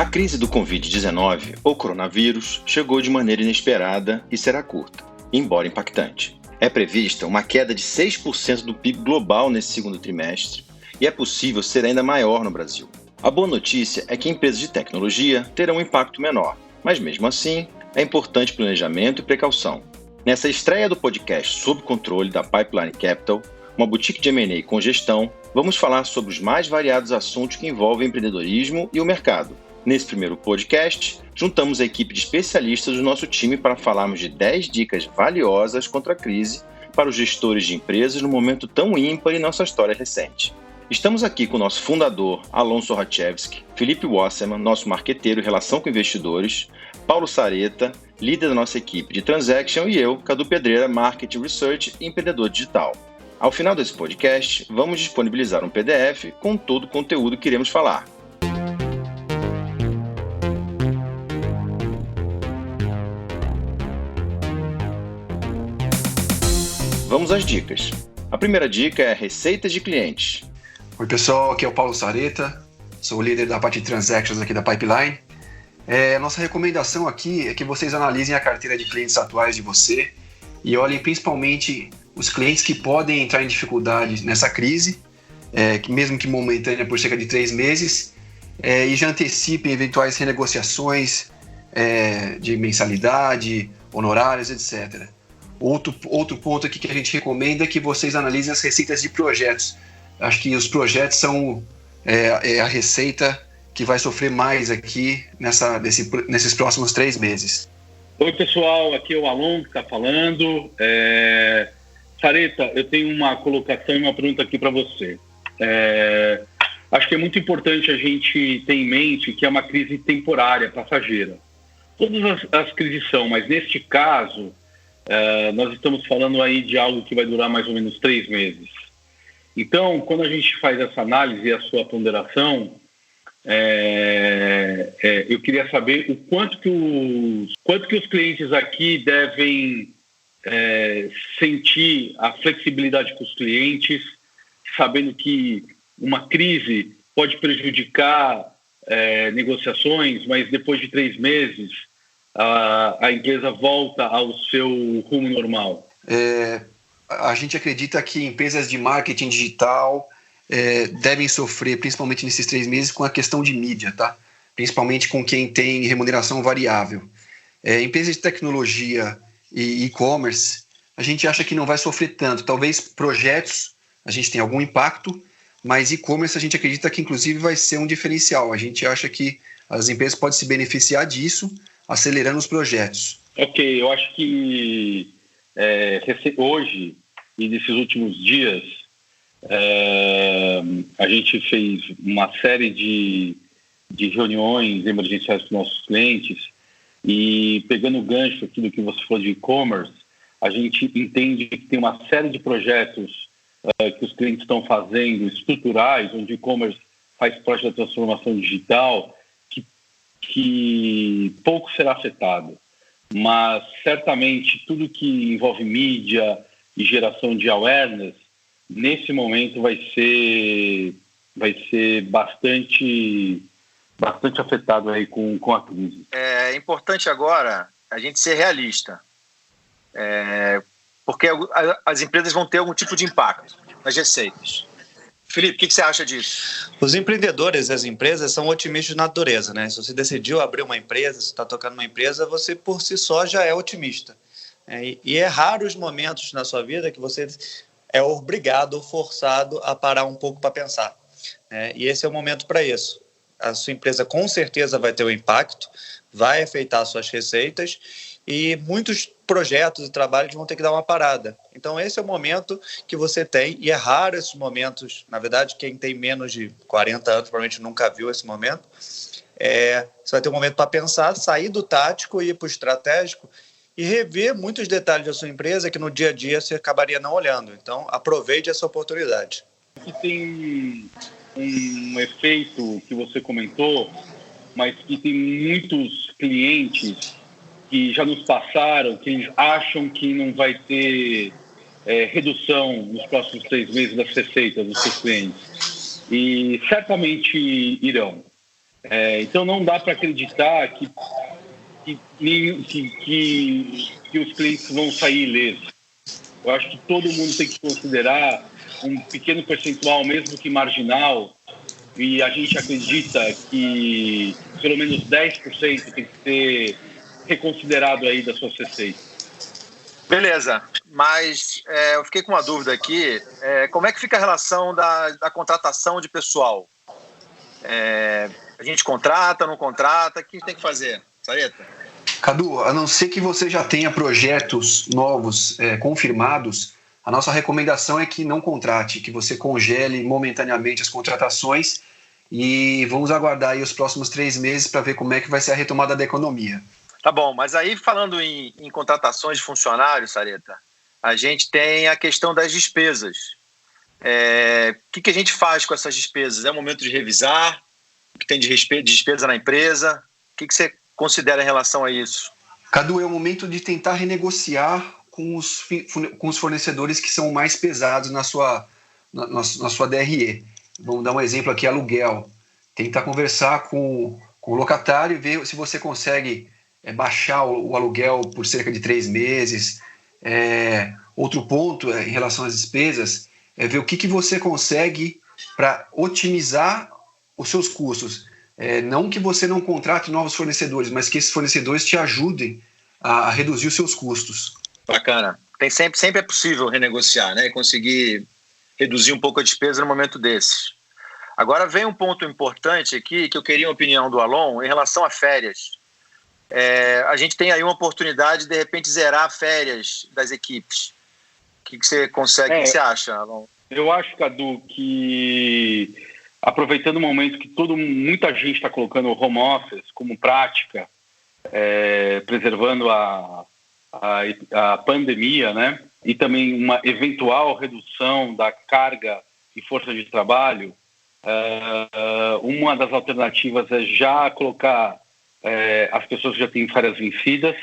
A crise do Covid-19, ou coronavírus, chegou de maneira inesperada e será curta, embora impactante. É prevista uma queda de 6% do PIB global nesse segundo trimestre e é possível ser ainda maior no Brasil. A boa notícia é que empresas de tecnologia terão um impacto menor, mas mesmo assim é importante planejamento e precaução. Nessa estreia do podcast Sob Controle da Pipeline Capital, uma boutique de M&A com gestão, vamos falar sobre os mais variados assuntos que envolvem empreendedorismo e o mercado. Nesse primeiro podcast, juntamos a equipe de especialistas do nosso time para falarmos de 10 dicas valiosas contra a crise para os gestores de empresas num momento tão ímpar em nossa história recente. Estamos aqui com o nosso fundador, Alonso Rachevski, Felipe Wasserman, nosso marqueteiro em relação com investidores, Paulo Sareta, líder da nossa equipe de Transaction, e eu, Cadu Pedreira, Marketing Research e empreendedor digital. Ao final desse podcast, vamos disponibilizar um PDF com todo o conteúdo que iremos falar. Vamos às dicas. A primeira dica é receitas de clientes. Oi pessoal, aqui é o Paulo Sareta, sou o líder da parte de Transactions aqui da Pipeline. Nossa recomendação aqui é que vocês analisem a carteira de clientes atuais de você e olhem principalmente os clientes que podem entrar em dificuldade nessa crise, mesmo que momentânea por cerca de 3 meses, e já antecipem eventuais renegociações de mensalidade, honorários, etc. Outro ponto aqui que a gente recomenda é que vocês analisem as receitas de projetos. Acho que os projetos são a receita que vai sofrer mais aqui nesses próximos 3 meses. Oi pessoal, aqui é o Alon que está falando. Sareta, eu tenho uma colocação e uma pergunta aqui para você. Acho que é muito importante a gente ter em mente que é uma crise temporária, passageira. Todas as crises são, mas neste caso, nós estamos falando aí de algo que vai durar mais ou menos 3 meses. Então, quando a gente faz essa análise e a sua ponderação, eu queria saber o quanto que os clientes aqui devem sentir a flexibilidade com os clientes, sabendo que uma crise pode prejudicar negociações, mas depois de 3 meses a empresa volta ao seu rumo normal. A gente acredita que empresas de marketing digital devem sofrer, principalmente nesses 3 meses, com a questão de mídia, tá? Principalmente com quem tem remuneração variável. Empresas de tecnologia e e-commerce, a gente acha que não vai sofrer tanto. Talvez projetos, a gente tem algum impacto, mas e-commerce a gente acredita que inclusive vai ser um diferencial. A gente acha que as empresas podem se beneficiar disso, acelerando os projetos. Ok, eu acho que hoje e nesses últimos dias a gente fez uma série de reuniões emergenciais com nossos clientes e, pegando o gancho aqui do que você falou de e-commerce, a gente entende que tem uma série de projetos que os clientes estão fazendo estruturais, onde o e-commerce faz parte da transformação digital, que pouco será afetado. Mas, certamente, tudo que envolve mídia e geração de awareness, nesse momento vai ser bastante afetado aí com a crise. É importante agora a gente ser realista, porque as empresas vão ter algum tipo de impacto nas receitas. Felipe, o que você acha disso? Os empreendedores e as empresas são otimistas de natureza, né? Se você decidiu abrir uma empresa, se está tocando uma empresa, você por si só já é otimista. E é raro os momentos na sua vida que você é obrigado ou forçado a parar um pouco para pensar. E esse é o momento para isso. A sua empresa com certeza vai ter um impacto, vai afetar suas receitas e muitos projetos e trabalhos vão ter que dar uma parada. Então esse é o momento que você tem, e é raro esses momentos. Na verdade, quem tem menos de 40 anos provavelmente nunca viu esse momento. Você vai ter um momento para pensar, sair do tático e ir para o estratégico e rever muitos detalhes da sua empresa que no dia a dia você acabaria não olhando. Então aproveite essa oportunidade. Aqui tem um efeito que você comentou, mas que tem muitos clientes que já nos passaram, que eles acham que não vai ter redução nos próximos 3 meses das receitas dos seus clientes. E certamente irão. Então não dá para acreditar que os clientes vão sair ilesos. Eu acho que todo mundo tem que considerar um pequeno percentual, mesmo que marginal, e a gente acredita que pelo menos 10% tem que ser reconsiderado aí das suas receitas. Beleza, mas eu fiquei com uma dúvida aqui. Como é que fica a relação da contratação de pessoal? A gente contrata, não contrata? O que tem que fazer? Sareta? Cadu, a não ser que você já tenha projetos novos confirmados, a nossa recomendação é que não contrate, que você congele momentaneamente as contratações e vamos aguardar aí os próximos 3 meses para ver como é que vai ser a retomada da economia. Tá bom, mas aí falando em contratações de funcionários, Sareta, a gente tem a questão das despesas. O que a gente faz com essas despesas? É o momento de revisar? O que tem de despesa na empresa? O que você considera em relação a isso? Cadu, é o momento de tentar renegociar com os fornecedores que são mais pesados na sua DRE. Vamos dar um exemplo aqui, aluguel. Tentar conversar com o locatário e ver se você consegue baixar o aluguel por cerca de 3 meses. Outro ponto em relação às despesas é ver o que você consegue para otimizar os seus custos. Não que você não contrate novos fornecedores, mas que esses fornecedores te ajudem a reduzir os seus custos. Bacana. Sempre é possível renegociar, né? E conseguir reduzir um pouco a despesa no momento desses. Agora vem um ponto importante aqui, que eu queria a opinião do Alon, em relação a férias. A gente tem aí uma oportunidade de, de repente, zerar férias das equipes. O que você consegue, o que você acha, Alon? Eu acho, Cadu, que aproveitando o momento que muita gente está colocando o home office como prática, preservando a pandemia, né? E também uma eventual redução da carga e força de trabalho, uma das alternativas é já colocar as pessoas que já têm férias vencidas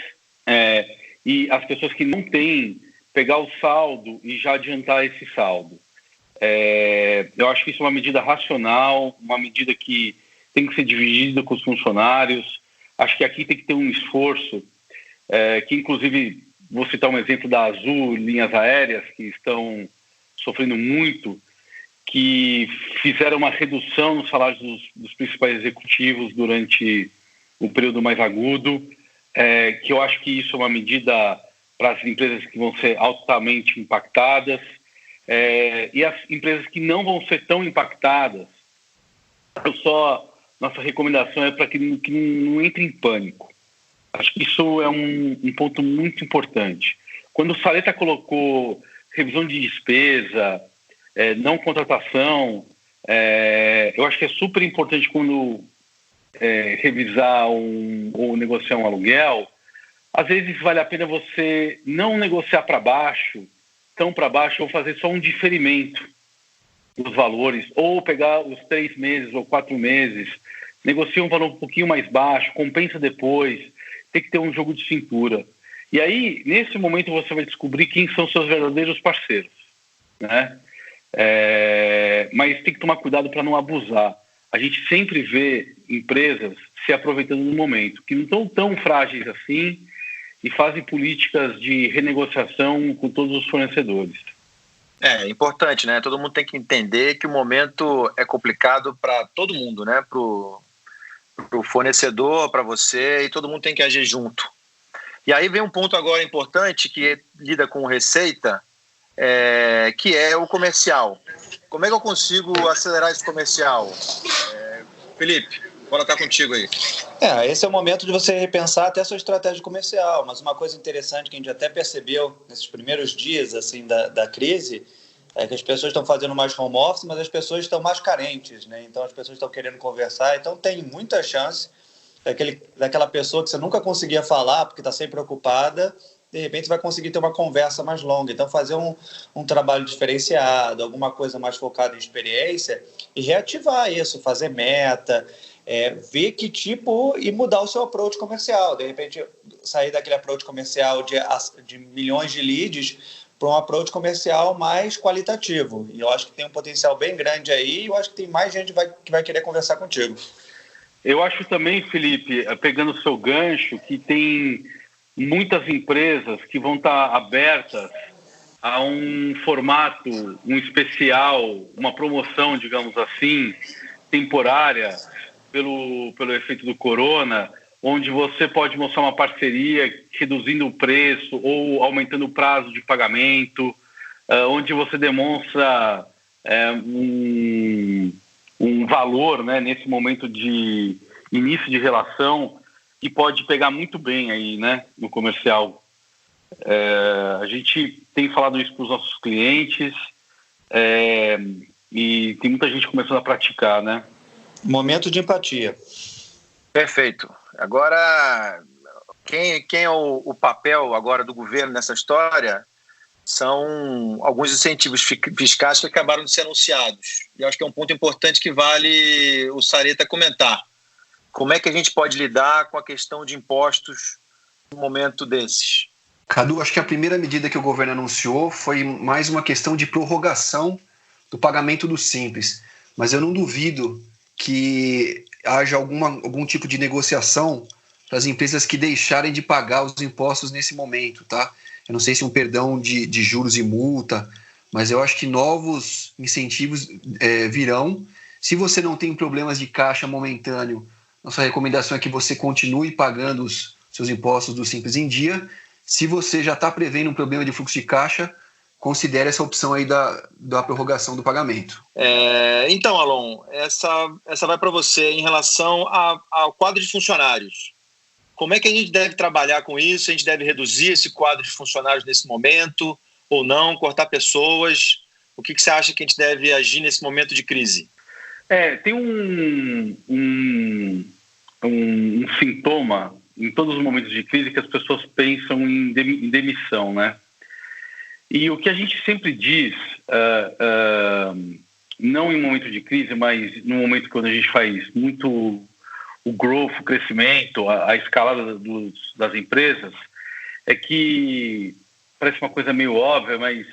e as pessoas que não têm, pegar o saldo e já adiantar esse saldo. Eu acho que isso é uma medida racional, uma medida que tem que ser dividida com os funcionários. Acho que aqui tem que ter um esforço, que inclusive, vou citar um exemplo da Azul, linhas aéreas, que estão sofrendo muito, que fizeram uma redução nos salários dos principais executivos durante o período mais agudo, que eu acho que isso é uma medida para as empresas que vão ser altamente impactadas, e as empresas que não vão ser tão impactadas, nossa recomendação é para que não entre em pânico. Acho que isso é um ponto muito importante. Quando o Sareta colocou revisão de despesa, não contratação, eu acho que é super importante quando revisar ou negociar um aluguel. Às vezes vale a pena você não negociar tão para baixo, ou fazer só um diferimento dos valores, ou pegar os 3 meses ou 4 meses, negocia um valor um pouquinho mais baixo, compensa depois, tem que ter um jogo de cintura. E aí, nesse momento, você vai descobrir quem são seus verdadeiros parceiros, né? Mas tem que tomar cuidado para não abusar. A gente sempre vê empresas se aproveitando do momento, que não estão tão frágeis assim e fazem políticas de renegociação com todos os fornecedores. É importante, né? Todo mundo tem que entender que o momento é complicado para todo mundo, né? Para o fornecedor, para você, e todo mundo tem que agir junto. E aí vem um ponto agora importante que lida com receita, que é o comercial. Como é que eu consigo acelerar esse comercial? Felipe, bora estar contigo aí. Esse é o momento de você repensar até a sua estratégia comercial, mas uma coisa interessante que a gente até percebeu nesses primeiros dias assim, da crise é que as pessoas estão fazendo mais home office, mas as pessoas estão mais carentes, né? Então as pessoas estão querendo conversar, então tem muita chance daquela pessoa que você nunca conseguia falar porque está sempre ocupada, de repente vai conseguir ter uma conversa mais longa. Então fazer um trabalho diferenciado, alguma coisa mais focada em experiência e reativar isso, fazer meta, ver que tipo e mudar o seu approach comercial. De repente sair daquele approach comercial de milhões de leads para um approach comercial mais qualitativo. E eu acho que tem um potencial bem grande aí e eu acho que tem mais gente que vai querer conversar contigo. Eu acho também, Felipe, pegando o seu gancho, que tem muitas empresas que vão estar abertas a um formato, um especial, uma promoção, digamos assim, temporária, pelo efeito do corona, onde você pode mostrar uma parceria reduzindo o preço ou aumentando o prazo de pagamento, onde você demonstra um valor, né, nesse momento de início de relação, que pode pegar muito bem aí, né, no comercial. A gente tem falado isso para os nossos clientes e tem muita gente começando a praticar, né? Momento de empatia. Perfeito. Agora, quem é o papel agora do governo nessa história são alguns incentivos fiscais que acabaram de ser anunciados. E acho que é um ponto importante que vale o Sareta comentar. Como é que a gente pode lidar com a questão de impostos no momento desses? Cadu, acho que a primeira medida que o governo anunciou foi mais uma questão de prorrogação do pagamento do Simples. Mas eu não duvido que haja algum tipo de negociação para as empresas que deixarem de pagar os impostos nesse momento, tá? Eu não sei se um perdão de juros e multa, mas eu acho que novos incentivos virão. Se você não tem problemas de caixa momentâneo, nossa recomendação é que você continue pagando os seus impostos do Simples em dia. Se você já está prevendo um problema de fluxo de caixa, considere essa opção aí da prorrogação do pagamento. Então, Alon, essa vai para você em relação ao quadro de funcionários. Como é que a gente deve trabalhar com isso? A gente deve reduzir esse quadro de funcionários nesse momento ou não? Cortar pessoas? O que você acha que a gente deve agir nesse momento de crise? Tem um sintoma em todos os momentos de crise que as pessoas pensam em demissão, né? E o que a gente sempre diz, não em momento de crise, mas no momento quando a gente faz muito o growth, o crescimento, a escalada das empresas, é que parece uma coisa meio óbvia, mas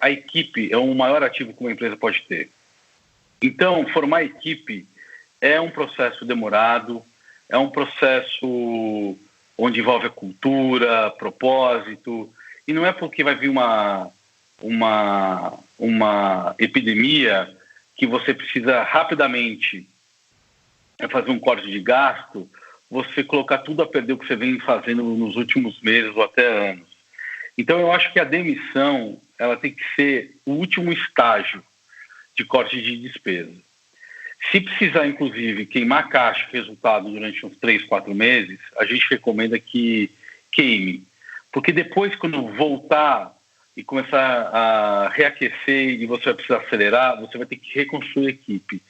a equipe é o maior ativo que uma empresa pode ter. Então, formar equipe é um processo demorado, é um processo onde envolve a cultura, propósito, e não é porque vai vir uma epidemia que você precisa rapidamente fazer um corte de gasto, você colocar tudo a perder o que você vem fazendo nos últimos meses ou até anos. Então, eu acho que a demissão ela tem que ser o último estágio de corte de despesa. Se precisar, inclusive, queimar caixa e resultado durante uns 3, 4 meses, a gente recomenda que queime. Porque depois, quando voltar e começar a reaquecer e você vai precisar acelerar, você vai ter que reconstruir a equipe.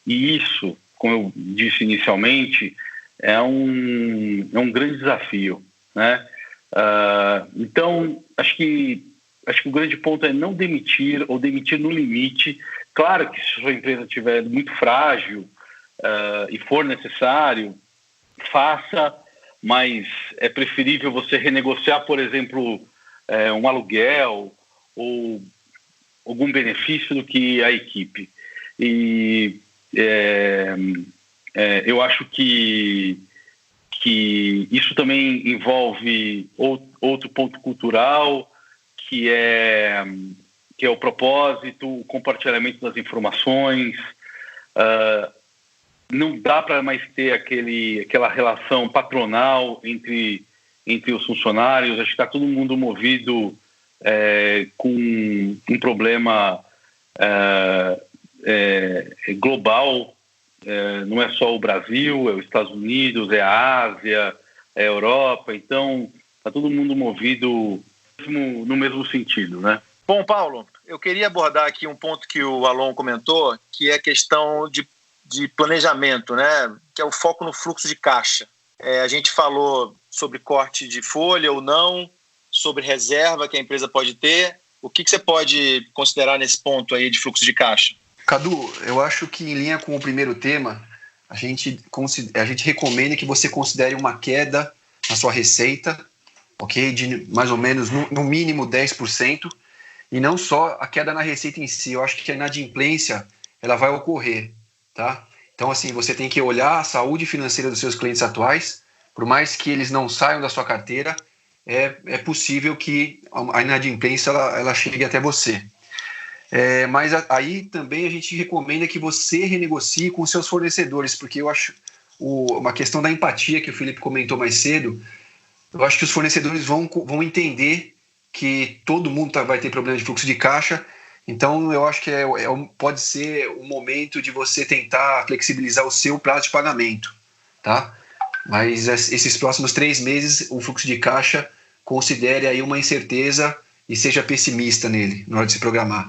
E isso, como eu disse inicialmente, é um grande desafio, né? Então, acho que o grande ponto é não demitir ou demitir no limite. Claro que se a sua empresa estiver muito frágil e for necessário, faça, mas é preferível você renegociar, por exemplo, um aluguel ou algum benefício do que a equipe. E eu acho que isso também envolve outro ponto cultural, que é o propósito, o compartilhamento das informações. Não dá para mais ter aquela relação patronal entre os funcionários. Acho que está todo mundo movido com um problema global. Não é só o Brasil, é os Estados Unidos, é a Ásia, é a Europa. Então, está todo mundo movido no mesmo sentido, né? Bom, Paulo, eu queria abordar aqui um ponto que o Alon comentou, que é a questão de planejamento, né? Que é o foco no fluxo de caixa. A gente falou sobre corte de folha ou não, sobre reserva que a empresa pode ter. O que você pode considerar nesse ponto aí de fluxo de caixa? Cadu, eu acho que em linha com o primeiro tema, a gente recomenda que você considere uma queda na sua receita, ok? De mais ou menos, no mínimo 10%, e não só a queda na receita em si. Eu acho que a inadimplência ela vai ocorrer, tá? Então, assim, você tem que olhar a saúde financeira dos seus clientes atuais, por mais que eles não saiam da sua carteira, é possível que a inadimplência ela chegue até você. Mas aí também a gente recomenda que você renegocie com os seus fornecedores, porque eu acho uma questão da empatia que o Felipe comentou mais cedo, eu acho que os fornecedores vão entender que todo mundo vai ter problema de fluxo de caixa, então eu acho que pode ser um momento de você tentar flexibilizar o seu prazo de pagamento, tá? Mas esses próximos 3 meses, o fluxo de caixa, considere aí uma incerteza e seja pessimista nele, na hora de se programar.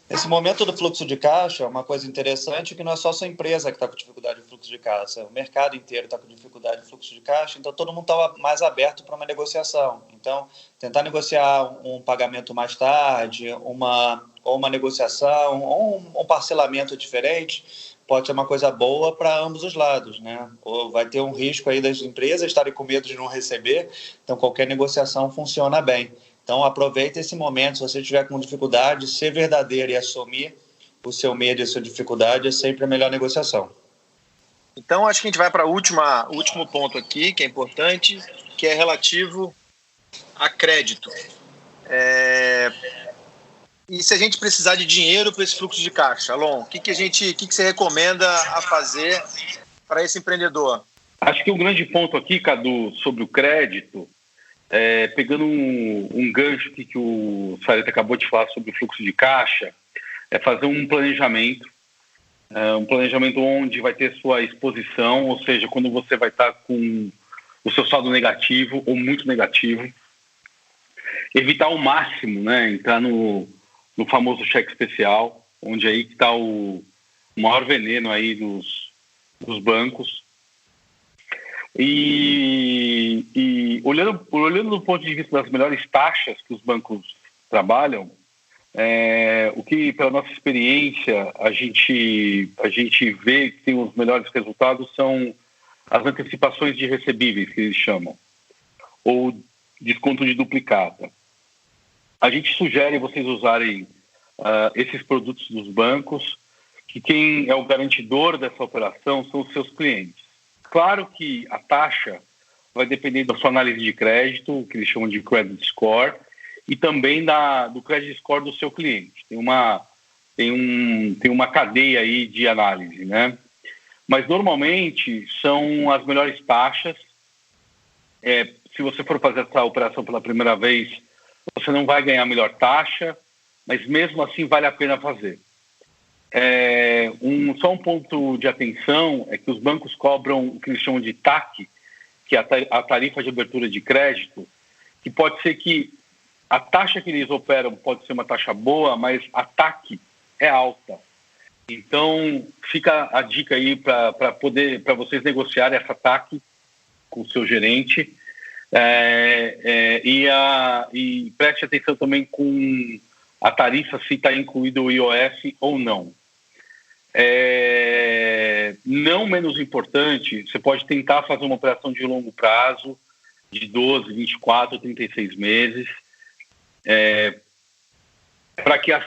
Esse momento do fluxo de caixa é uma coisa interessante, que não é só a sua empresa que está com dificuldade de fluxo de caixa, o mercado inteiro está com dificuldade de fluxo de caixa, então todo mundo está mais aberto para uma negociação. Então, tentar negociar um pagamento mais tarde, ou uma negociação, ou um parcelamento diferente, pode ser uma coisa boa para ambos os lados, né? Ou vai ter um risco aí das empresas estarem com medo de não receber, então qualquer negociação funciona bem. Então, aproveite esse momento. Se você estiver com dificuldade, ser verdadeiro e assumir o seu medo e a sua dificuldade é sempre a melhor negociação. Então, acho que a gente vai para o último ponto aqui, que é importante, que é relativo a crédito. E se a gente precisar de dinheiro para esse fluxo de caixa? Alon, o que você recomenda a fazer para esse empreendedor? Acho que o grande ponto aqui, Cadu, sobre o crédito, pegando um gancho que o Sareta acabou de falar sobre o fluxo de caixa, é fazer um planejamento onde vai ter sua exposição, ou seja, quando você vai estar com o seu saldo negativo ou muito negativo, evitar ao máximo, né, entrar no famoso cheque especial, onde aí que está o maior veneno aí dos bancos. E olhando do ponto de vista das melhores taxas que os bancos trabalham, o que, pela nossa experiência, a gente vê que tem os melhores resultados são as antecipações de recebíveis, que eles chamam, ou desconto de duplicata. A gente sugere vocês usarem esses produtos dos bancos, que quem é o garantidor dessa operação são os seus clientes. Claro que a taxa vai depender da sua análise de crédito, que eles chamam de credit score, e também do credit score do seu cliente. Tem uma cadeia aí de análise, né? Mas normalmente são as melhores taxas. Se você for fazer essa operação pela primeira vez, você não vai ganhar a melhor taxa, mas mesmo assim vale a pena fazer. Só um ponto de atenção é que os bancos cobram o que eles chamam de TAC, que é a tarifa de abertura de crédito, que pode ser que a taxa que eles operam pode ser uma taxa boa, mas a TAC é alta. Então, fica a dica aí para vocês negociarem essa TAC com o seu gerente. E preste atenção também com a tarifa, se está incluído o IOF ou não. Não menos importante, você pode tentar fazer uma operação de longo prazo, de 12, 24, 36 meses, para que as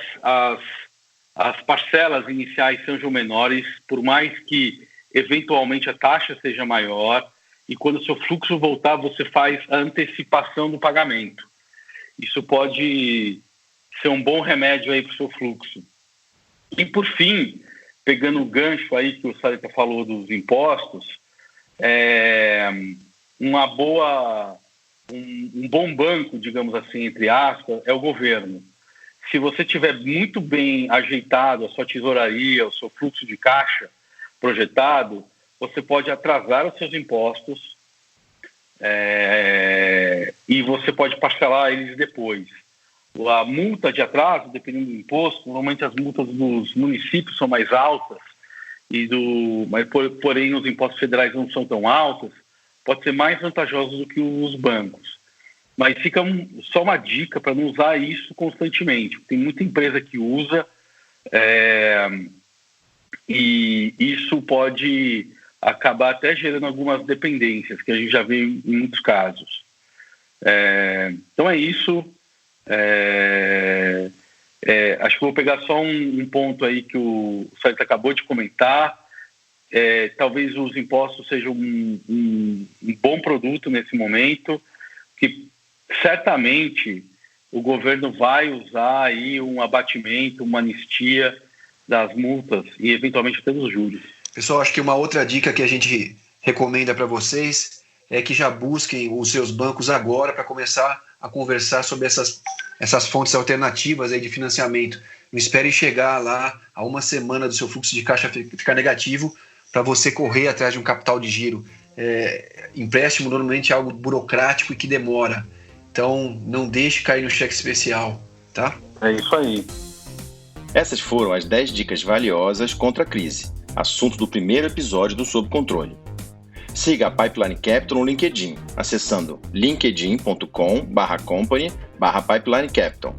parcelas iniciais sejam menores, por mais que eventualmente a taxa seja maior, e quando o seu fluxo voltar, você faz a antecipação do pagamento. Isso pode ser um bom remédio aí para o seu fluxo. E por fim, pegando o gancho aí que o Sareta falou dos impostos, um bom banco, digamos assim, entre aspas, é o governo. Se você tiver muito bem ajeitado a sua tesouraria, o seu fluxo de caixa projetado, você pode atrasar os seus impostos e você pode parcelar eles depois. A multa de atraso, dependendo do imposto, normalmente as multas dos municípios são mais altas, porém os impostos federais não são tão altos, pode ser mais vantajoso do que os bancos. Mas fica só uma dica para não usar isso constantemente. Tem muita empresa que usa e isso pode acabar até gerando algumas dependências, que a gente já vê em muitos casos. Então é isso. Acho que vou pegar só um ponto aí que o Sareta acabou de comentar. talvez os impostos sejam um bom produto nesse momento, que certamente o governo vai usar aí um abatimento, uma anistia das multas e eventualmente até dos juros. Pessoal, acho que uma outra dica que a gente recomenda para vocês é que já busquem os seus bancos agora para começar a conversar sobre essas fontes alternativas aí de financiamento. Não espere chegar lá a uma semana do seu fluxo de caixa ficar negativo para você correr atrás de um capital de giro. Empréstimo normalmente é algo burocrático e que demora. Então, não deixe cair no cheque especial, tá? É isso aí. Essas foram as 10 dicas valiosas contra a crise, assunto do primeiro episódio do Sob Controle. Siga a Pipeline Capital no LinkedIn, acessando linkedin.com/company/Pipeline Capital.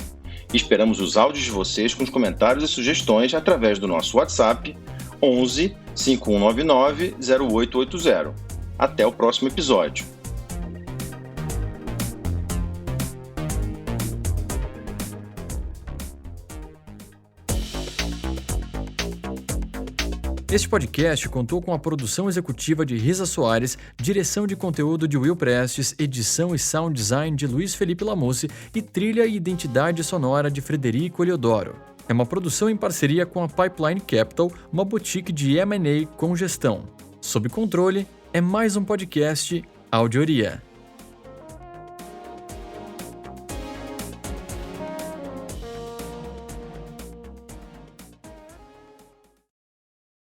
Esperamos os áudios de vocês com os comentários e sugestões através do nosso WhatsApp 11 5199 0880. Até o próximo episódio. Este podcast contou com a produção executiva de Risa Soares, direção de conteúdo de Will Prestes, edição e sound design de Luiz Felipe Lamusse e trilha e identidade sonora de Frederico Eliodoro. É uma produção em parceria com a Pipeline Capital, uma boutique de M&A com gestão. Sob Controle é mais um podcast Audioria.